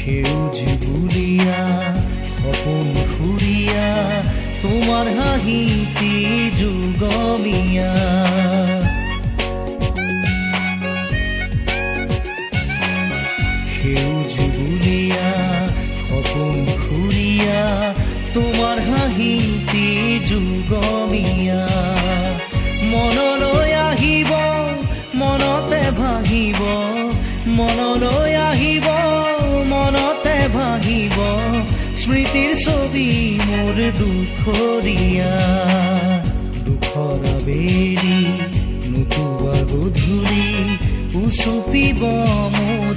সেউজ বুলিয়া সপোন ফুৰিয়া তোমাৰ হাঁহিতি যুগমীয়া সেউজ বুলিয়া সপোন ফুৰিয়া তোমাৰ হাঁহিতি যুগমীয়া মনলৈ আহিব মনতে ভাঙিব মনলৈ আহিব মনতে ভাঙিব স্মৃতিৰ ছবি মোৰ দুখৰীয়া দুখৰ আবেলি নুপুৱা গধূলি উচুপিব মোৰ